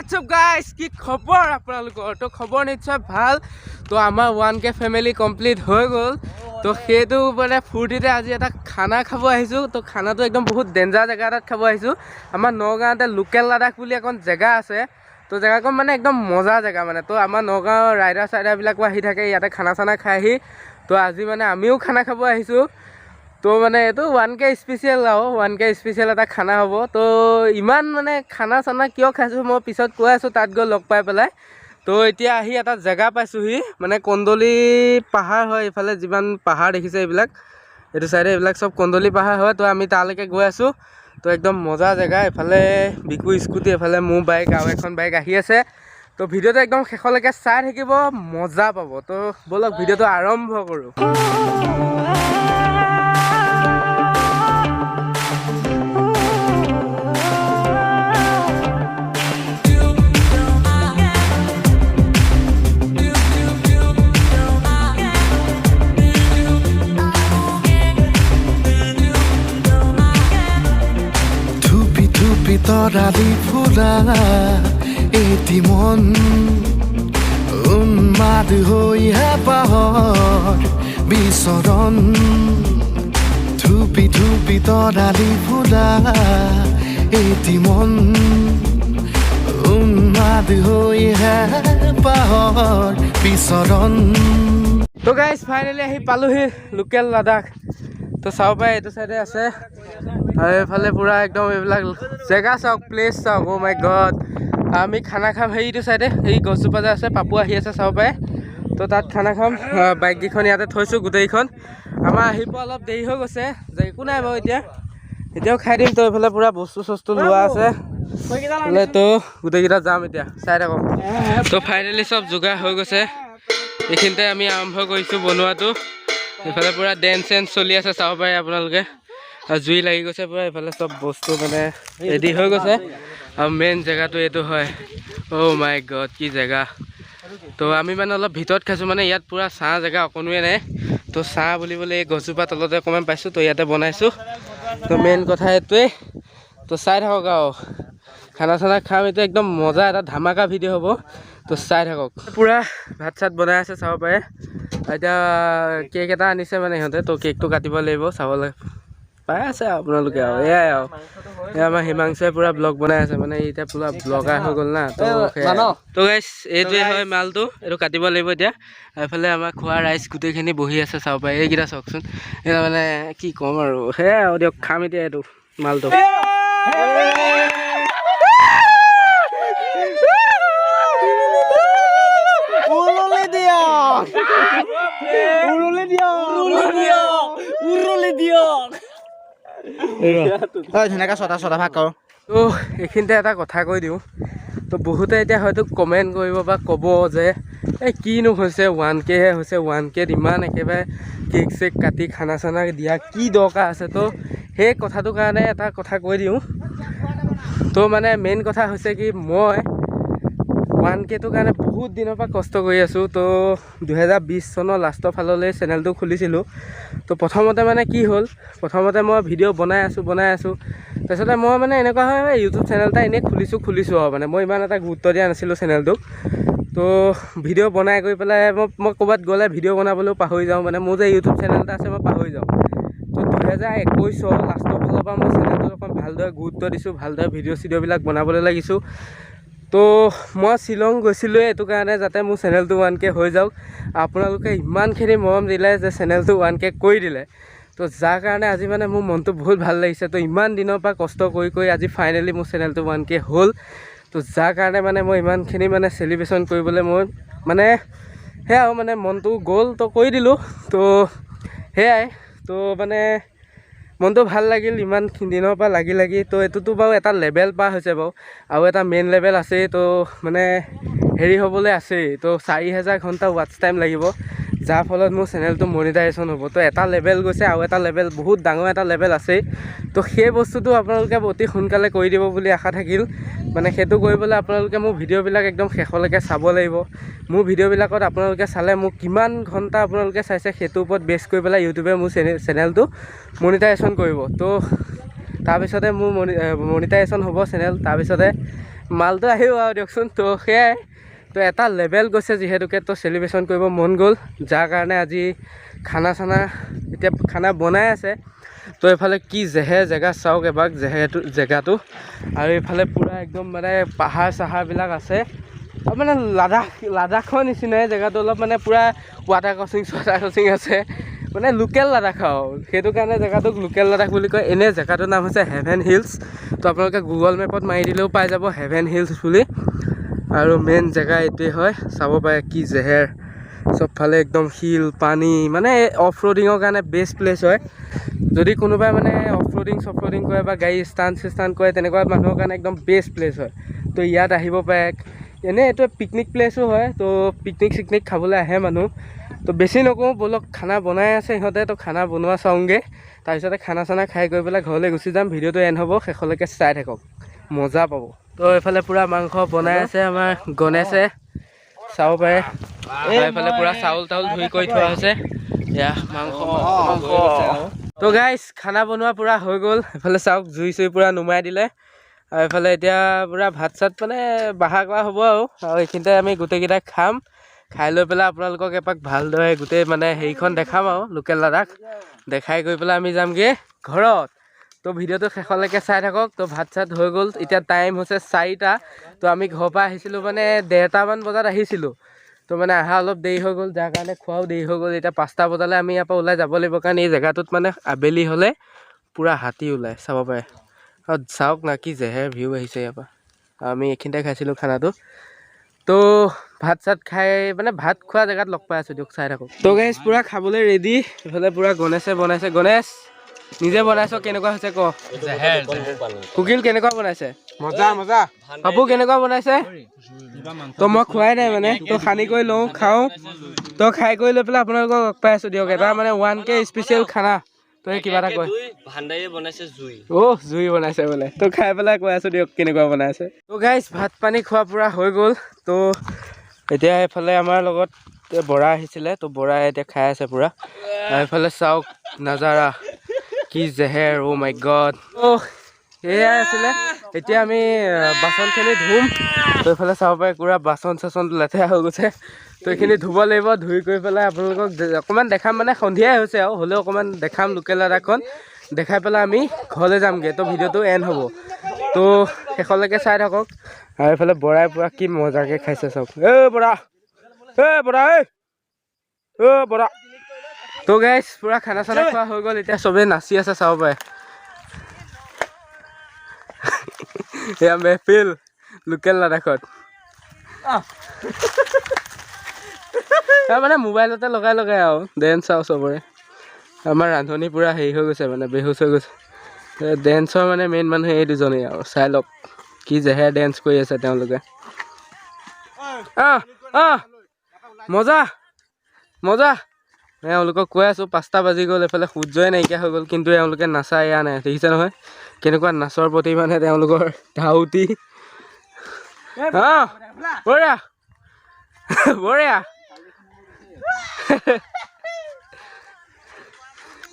WhatsApp guys কি খবৰ আপোনালোকৰ তো খবৰ নিশ্চয় ভাল তো আমাৰ 1K ফেমিলি কমপ্লিট হৈ গ'ল তো সেইটো মানে ফূৰ্তিতে আজি এটা খানা খাব আহিছোঁ তো খানাটো একদম বহুত ডেঞ্জাৰ জেগা এটাত খাব আহিছোঁ আমাৰ নগাঁৱতে লোকেল লাডাখ বুলি এখন জেগা আছে তো জেগাখন মানে একদম মজা জেগা মানে তো আমাৰ নগাঁৱৰ ৰাইডাৰ চাইডাৰবিলাকো আহি থাকে ইয়াতে খানা চানা খাইহি তো আজি মানে আমিও খানা খাব আহিছোঁ তো মানে এইটো 1K স্পেচিয়েল আৰু 1K স্পেচিয়েল এটা খানা হ'ব তো ইমান মানে খানা চানা কিয় খাইছোঁ মই পিছত কৈ আছোঁ তাত গৈ লগ পাই পেলাই তো এতিয়া আহি এটা জেগা পাইছোঁহি মানে কন্দলি পাহাৰ হয় এইফালে যিমান পাহাৰ দেখিছে এইবিলাক এইটো চাইডে এইবিলাক চব কন্দলি পাহাৰ হয় তো আমি তালৈকে গৈ আছোঁ তো একদম মজা জেগা এফালে বিকু স্কুটি এফালে মোৰ বাইক আৰু এখন বাইক আহি আছে তো ভিডিঅ'টো একদম শেষলৈকে চাই থাকিব মজা পাব তো ব'লক ভিডিঅ'টো আৰম্ভ কৰোঁ তৰালি ফুলা এটি মন উন্মাদ হৈ হেঁপাহৰ বিচৰণ থুপি থুপি তৰালি ফুলা এটি মন উন্মাদ হৈ হেঁপাহৰ বিচৰণ তো গাইজ ফাইনেলি আহি পালোহি লোকেল লাডাখ তো চাব পাৰে এইটো চাইডে আছে আৰু এইফালে পূৰা একদম এইবিলাক জেগা চাওক প্লেচ চাওক অ' মাই গড আমি খানা খাম সেইটো চাইডে এই গছজোপা যে আছে পাপু আহি আছে চাব পাৰে তো তাত খানা খাম বাইককেইখন ইয়াতে থৈছোঁ গোটেইখন আমাৰ আহিব অলপ দেৰি হৈ গৈছে যে একো নাই বাৰু এতিয়াও খাই দিম তো এইফালে পূৰা বস্তু চস্তু লোৱা আছে বোলে তো গোটেইকেইটা যাম এতিয়া চাই থাকক তো ফাইনেলি চব যোগাৰ হৈ গৈছে এইখিনিতে আমি আৰম্ভ কৰিছোঁ বনোৱাটো এইফালে পূৰা ডেন্স চেন্স চলি আছে চাব পাৰে আপোনালোকে আৰু জুই লাগি গৈছে পূৰা এইফালে চব বস্তু মানে ৰেডি হৈ গৈছে আৰু মেইন জেগাটো এইটো হয় অ' মাই গড কি জেগা তো আমি মানে অলপ ভিতৰত খাইছোঁ মানে ইয়াত পূৰা ছাঁ জেগা অকণোৱে নাই তো ছাঁ বুলিবলৈ এই গছজোপা তলতে অকণমান পাইছোঁ তো ইয়াতে বনাইছোঁ তো মেইন কথা এইটোৱেই তো চাই থাকক আৰু খানা চানা খাম এইটো একদম মজা এটা ধামাকা ভিডিঅ' হ'ব তো চাই থাকক পূৰা ভাত চাত বনাই আছে চাব পাৰে এতিয়া কেক এটা আনিছে মানে সিহঁতে তো কেকটো কাটিব লাগিব চাবলৈ পাই আছে আপোনালোকে আৰু এয়াই আৰু এয়া আমাৰ হিমাংশুৱে পূৰা ব্লগ বনাই আছে মানে এতিয়া পূৰা ব্লগাৰ হৈ গ'ল না তো গাইছ এইটোৱে হয় মালটো এইটো কাটিব লাগিব এতিয়া এইফালে আমাৰ খোৱা ৰাইচ গোটেইখিনি বহি আছে চাব পাৰে এইকেইটা চাওকচোন এতিয়া মানে কি ক'ম আৰু সেয়াই আৰু দিয়ক খাম এতিয়া এইটো মালটো ধুনীয়াকৈ ছটা ভাগ কৰোঁ তো এইখিনিতে এটা কথা কৈ দিওঁ তো বহুতে এতিয়া হয়তো কমেণ্ট কৰিব বা ক'ব যে এই কিনো হৈছে 1K হে হৈছে 1Kত ইমান একেবাৰে কেক চেক কাটি খানা চানা দিয়া কি দৰকাৰ আছে তো সেই কথাটোৰ কাৰণে এটা কথা কৈ দিওঁ তো মানে মেইন কথা হৈছে কি মই 1Kটোৰ কাৰণে বহুত দিনৰ পৰা কষ্ট কৰি আছোঁ তো 2020 চনৰ লাষ্টৰ ফাললৈ চেনেলটো খুলিছিলোঁ তো প্ৰথমতে মানে কি হ'ল প্ৰথমতে মই ভিডিঅ' বনাই আছোঁ তাৰপিছতে মই মানে এনেকুৱা হয় ইউটিউব চেনেল এটা এনেই খুলিছোঁ আৰু মানে মই ইমান এটা গুৰুত্ব দিয়া নাছিলোঁ চেনেলটোক তো ভিডিঅ' বনাই কৰি পেলাই মই ক'ৰবাত গ'লে ভিডিঅ' বনাবলৈও পাহৰি যাওঁ মানে মোৰ যে ইউটিউব চেনেল এটা আছে মই পাহৰি যাওঁ তো 2021 লাষ্টৰ ফালৰ পৰা মই চেনেলটোত অকণ ভালদৰে গুৰুত্ব দিছোঁ ভালদৰে ভিডিঅ' চিডিঅ'বিলাক বনাবলৈ লাগিছোঁ তো মই শ্বিলং গৈছিলোঁৱে এইটো কাৰণে যাতে মোৰ চেনেলটো 1K হৈ যাওক আপোনালোকে ইমানখিনি মৰম দিলে যে চেনেলটো 1K কৰি দিলে তো যাৰ কাৰণে আজি মানে মোৰ মনটো বহুত ভাল লাগিছে তো ইমান দিনৰ পৰা কষ্ট কৰি আজি ফাইনেলি মোৰ চেনেলটো 1K হ'ল তো যাৰ কাৰণে মানে মই ইমানখিনি মানে চেলিব্ৰেশ্যন কৰিবলৈ মই মানে সেয়াও মানে মনটো গ'ল তো কৰি দিলোঁ তো সেয়াই তো মানে মনটো ভাল লাগিল ইমান দিনৰ পৰা লাগি তো এইটোতো বাৰু এটা লেভেল পাৰ হৈছে বাৰু আৰু এটা মেইন লেভেল আছেই তো মানে হেৰি হ'বলৈ আছেই তো 4000 ঘণ্টা ৱাটচ টাইম লাগিব যাৰ ফলত মোৰ চেনেলটো মনিটাইজেশ্যন হ'ব তো এটা লেভেল গৈছে আৰু এটা লেভেল বহুত ডাঙৰ এটা লেভেল আছেই তো সেই বস্তুটো আপোনালোকে অতি সোনকালে কৰি দিব বুলি আশা থাকিল মানে সেইটো কৰিবলৈ আপোনালোকে মোৰ ভিডিঅ'বিলাক একদম শেষলৈকে চাব লাগিব মোৰ ভিডিঅ'বিলাকত আপোনালোকে চালে মোক কিমান ঘণ্টা আপোনালোকে চাইছে সেইটোৰ ওপৰত বেছ কৰি পেলাই ইউটিউবে মোৰ চেনেলটো মনিটাইজেশ্যন কৰিব তো তাৰপিছতে মোৰ মনিটাইজেশ্যন হ'ব চেনেল তাৰপিছতে মালটো আহিব আৰু দিয়কচোন। তো সেয়াই, তো এটা লেভেল গৈছে যিহেতুকে, তো চেলিব্ৰেশ্যন কৰিব মন গ'ল, যাৰ কাৰণে আজি খানা চানা এতিয়া খানা বনাই আছে। তো এইফালে কি জেগা চাওক এবাৰ জেগাটো, আৰু এইফালে পূৰা একদম মানে পাহাৰ চাহাৰবিলাক আছে, আৰু মানে লাডাখৰ নিচিনাই জেগাটো, অলপ মানে পূৰা ৱাটাৰ ক্ৰচিং আছে, মানে লোকেল লাডাখ আৰু সেইটো কাৰণে জেগাটোক লোকেল লাডাখ বুলি কয়। এনেই জেগাটোৰ নাম হৈছে হেভেন হিলছ। তো আপোনালোকে গুগল মেপত মাৰি দিলেও পাই যাব হেভেন হিলছ বুলি। আৰু মেইন জেগা এইটোৱে হয়, চাব পাৰে কি চবফালে একদম শিল পানী, মানে অফ ৰ'ডিঙৰ কাৰণে বেষ্ট প্লেচ হয়। যদি কোনোবাই মানে অফ ৰ'ডিং কৰে বা গাড়ী ষ্টাণ্ট কৰে, তেনেকুৱা মানুহৰ কাৰণে একদম বেষ্ট প্লেচ হয়। তো ইয়াত আহিব পাৰে। এনেই এইটো পিকনিক প্লেচো হয়, তো পিকনিক খাবলৈ আহে মানুহ। তো বেছি নকওঁ, ব'লক খানা বনাই আছে সিহঁতে, তো খানা বনোৱা চাওঁগৈ। তাৰপিছতে খানা চানা খাই গৈ পেলাই ঘৰলৈ গুচি যাম। ভিডিঅ'টো এণ্ড হ'ব, শেষলৈকে চাই থাকক, মজা পাব। তো এইফালে পূৰা মাংস বনাই আছে আমাৰ গণেশে, চাব পাৰে। এইফালে পূৰা চাউল তাউল ধুই কৰি থোৱা হৈছে, এয়া মাংস। তো গাইজ খানা বনোৱা পূৰা হৈ গ'ল। এইফালে চাওক জুই চুই পূৰা নুমাই দিলে, আৰু এইফালে এতিয়া পূৰা ভাত চাত মানে বাহাৰ কৰা হ'ব আৰু এইখিনিতে আমি গোটেইকেইটা খাম। খাই লৈ পেলাই আপোনালোকক এপাক ভালদৰে গোটেই মানে হেৰিখন দেখাম আৰু লোকেল লাডাখ দেখাই গৈ পেলাই আমি যামগৈ ঘৰত। তো ভিডিঅ'টো শেষলৈকে চাই থাকক। তো ভাত চাত হৈ গ'ল, এতিয়া টাইম হৈছে 4টা। তো আমি ঘৰৰ পৰা আহিছিলোঁ মানে 1:30মান বজাত আহিছিলোঁ। তো মানে অহা অলপ দেৰি হৈ গ'ল, যাৰ কাৰণে খোৱাও দেৰি হৈ গ'ল। এতিয়া 5টা বজালৈ আমি ইয়াৰ পৰা ওলাই যাব লাগিব, কাৰণ এই জেগাটোত মানে আবেলি হ'লে পূৰা হাতী ওলায়, চাব পাৰে। আৰু চাওক না কি ভিউ আহিছে ইয়াৰ পৰা। আমি এইখিনিতে খাইছিলোঁ খানাটো। তো ভাত চাত খাই মানে ভাত খোৱা জেগাত লগ পাই আছোঁ দিয়ক, চাই থাকক। তো গাইজ পূৰা খাবলৈ ৰেডি। এইফালে পূৰা গণেশে বনাইছে। গণেশ নিজে বনাইছ, কেনেকুৱা হৈছে ক? কুকিল কেনেকুৱা বনাইছে? মজা মজা। পাপু কেনেকুৱা বনাইছে? তো মই খোৱাই নাই মানে, তো সানি কৰি লওঁ, খাওঁ। তো খাই কৰি লৈ পেলাই আপোনালোকক লগ পাই আছোঁ দিয়ক। এটা মানে 1K স্পেচিয়েল খানা। তো কিবা এটা কয়, জুই বনাইছে বোলে। তো খাই পেলাই কৈ আছোঁ দিয়ক কেনেকুৱা বনাইছে। তো গাইজ ভাত পানী খোৱা পূৰা হৈ গ'ল। তো এতিয়া এইফালে আমাৰ লগত বৰা আহিছিলে, তো বৰাই এতিয়া খাই আছে পূৰা। এইফালে চাওক নাজাৰা কি অ' মাই গড। তো সেয়াই আছিলে। এতিয়া আমি বাচনখিনি ধুম। তো এইফালে চাব পাৰে পূৰা বাচন চাচন লেতেৰা হৈ গৈছে। তো এইখিনি ধুব লাগিব, ধুই কৰি পেলাই আপোনালোকক অকণমান দেখাম, মানে সন্ধিয়াই হৈছে আৰু হ'লেও অকণমান দেখাম লোকেল লাডাখখন। দেখাই পেলাই আমি ঘৰলৈ যামগৈ। তো ভিডিঅ'টো এণ্ড হ'ব, তো শেষলৈকে চাই থাকক। আৰু এইফালে বৰাই পূৰা কি মজাকৈ খাইছে চাওক। বৰা বৰা। তো গাইজ পূৰা খানা চানা খোৱা হৈ গ'ল, এতিয়া চবেই নাচি আছে, চাব পাৰে। এয়া মেহফিল লোকেল লাডাখত। মানে মোবাইলতে লগাই আৰু ডেন্স চাওঁ চবৰে। আমাৰ ৰান্ধনি পূৰা হেৰি হৈ গৈছে, মানে বেহুচ হৈ গৈছে। ডেন্সৰ মানে মেইন মানুহ এই দুজনেই আৰু, চাই লওক কি ডেন্স কৰি আছে তেওঁলোকে। মজা মজা। এওঁলোকক কৈ আছোঁ 5টা বাজি গ'ল, এইফালে সূৰ্যই নাইকিয়া হৈ গ'ল, কিন্তু এওঁলোকে নাচা এয়া নাই। দেখিছে নহয় কেনেকুৱা নাচৰ প্ৰতি মানে তেওঁলোকৰ ধাউতি। বঢ়িয়া বঢ়িয়া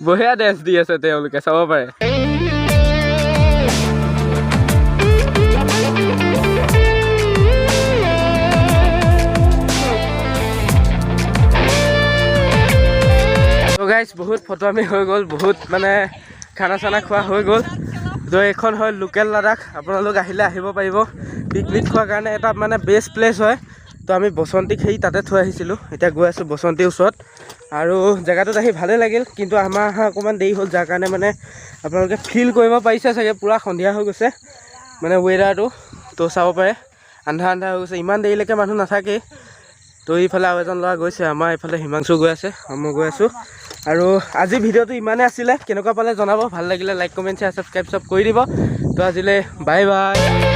বঢ়িয়া ডেন্স দি আছে তেওঁলোকে, চাব পাৰে। গাইজ বহুত ফটো আমি হৈ গ'ল, বহুত মানে খানা চানা খোৱা হৈ গ'ল। তো এইখন হয় লোকেল লাডাখ। আপোনালোক আহিলে আহিব পাৰিব, পিকনিক খোৱাৰ কাৰণে এটা মানে বেষ্ট প্লেচ হয়। তো আমি বসন্তীক সেই তাতে থৈ আহিছিলোঁ, এতিয়া গৈ আছোঁ বসন্তীৰ ওচৰত। আৰু জেগাটোত আহি ভালেই লাগিল, কিন্তু আমাৰ অকণমান দেৰি হ'ল, যাৰ কাৰণে মানে আপোনালোকে ফিল কৰিব পাৰিছে চাগে পূৰা সন্ধিয়া হৈ গৈছে মানে ৱেডাৰটো। তো চাব পাৰে আন্ধাৰ হৈ গৈছে, ইমান দেৰিলৈকে মানুহ নাথাকেই। তো এইফালে আৰু এজন ল'ৰা গৈছে, আমাৰ এইফালে হিমাংশু গৈ আছে, মই গৈ আছোঁ। আৰু আজি ভিডিঅ'টো ইমানেই আছিলে, কেনেকুৱা পালে জনাব। ভাল লাগিলে লাইক কমেণ্ট শ্বেয়াৰ ছাবস্ক্ৰাইব চব কৰি দিব। তো আজিলৈ বাই বাই।